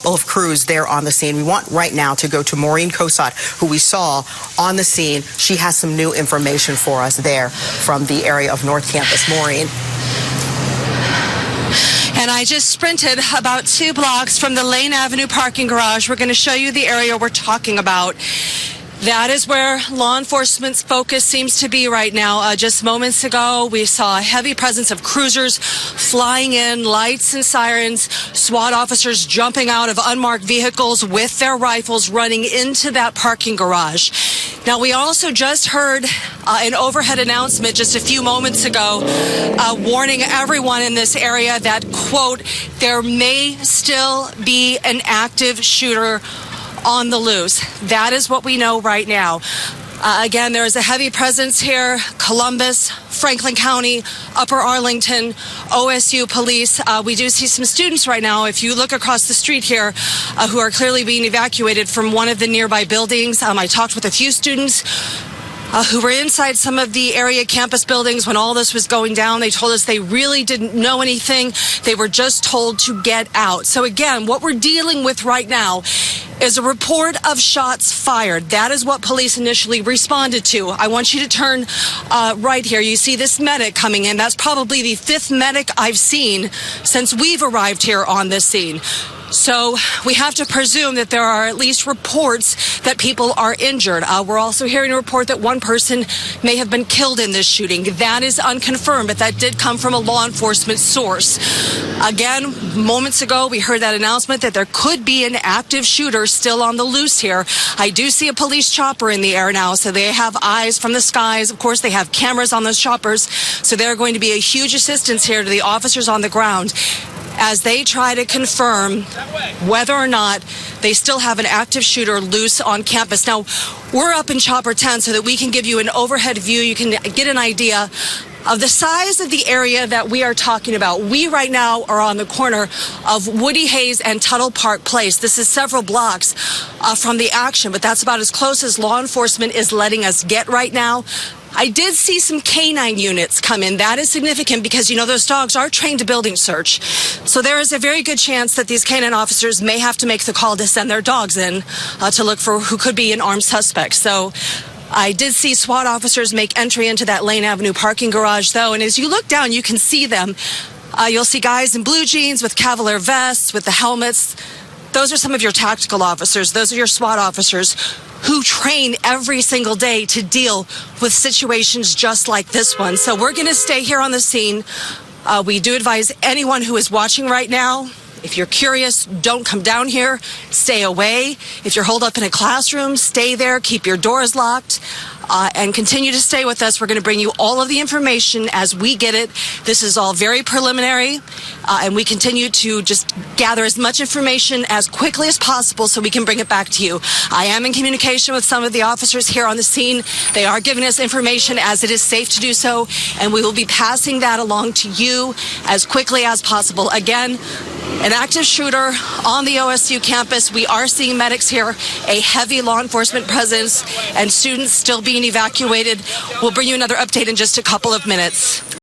of crews there on the scene. We want right now to go to Maureen Cosat, who we saw on the scene. She has some new information for us there from the area of North Campus. Maureen. And I just sprinted about 2 blocks from the Lane Avenue parking garage. We're going to show you the area we're talking about. That is where law enforcement's focus seems to be right now. Just moments ago, we saw a heavy presence of cruisers flying in, lights and sirens, SWAT officers jumping out of unmarked vehicles with their rifles running into that parking garage. Now, we also just heard an overhead announcement just a few moments ago warning everyone in this area that, quote, there may still be an active shooter on the loose. That is what we know right now. Again, there is a heavy presence here. Columbus, Franklin County, Upper Arlington, OSU police. We do see some students right now, if you look across the street here, who are clearly being evacuated from one of the nearby buildings. I talked with a few students who were inside some of the area campus buildings when all this was going down. They told us they really didn't know anything. They were just told to get out. So again, what we're dealing with right now is a report of shots fired. That is what police initially responded to. I want you to turn right here. You see this medic coming in. That's probably the 5th medic I've seen since we've arrived here on this scene. So we have to presume that there are at least reports that people are injured. We're also hearing a report that one person may have been killed in this shooting. That is unconfirmed, but that did come from a law enforcement source. Again, moments ago, we heard that announcement that there could be an active shooter still on the loose here. I do see a police chopper in the air now, so they have eyes from the skies. Of course, they have cameras on those choppers, so they're going to be a huge assistance here to the officers on the ground as they try to confirm whether or not they still have an active shooter loose on campus. Now, we're up in Chopper 10 so that we can give you an overhead view. You can get an idea of the size of the area that we are talking about. We right now are on the corner of Woody Hayes and Tuttle Park Place. This is several blocks from the action, but that's about as close as law enforcement is letting us get right now. I did see some canine units come in. That is significant because, you know, those dogs are trained to building search. So there is a very good chance that these canine officers may have to make the call to send their dogs in to look for who could be an armed suspect. So I did see SWAT officers make entry into that Lane Avenue parking garage, though. And as you look down, you can see them. You'll see guys in blue jeans with Cavalier vests, with the helmets. Those are some of your tactical officers. Those are your SWAT officers who train every single day to deal with situations just like this one. So we're going to stay here on the scene. We do advise anyone who is watching right now, if you're curious, don't come down here. Stay away. If you're holed up in a classroom, stay there. Keep your doors locked. And continue to stay with us. We're going to bring you all of the information as we get it. This is all very preliminary, and we continue to just gather as much information as quickly as possible so we can bring it back to you. I am in communication with some of the officers here on the scene. They are giving us information as it is safe to do so, and we will be passing that along to you as quickly as possible. Again, an active shooter on the OSU campus. We are seeing medics here, a heavy law enforcement presence, and students still being evacuated. We'll bring you another update in just a couple of minutes.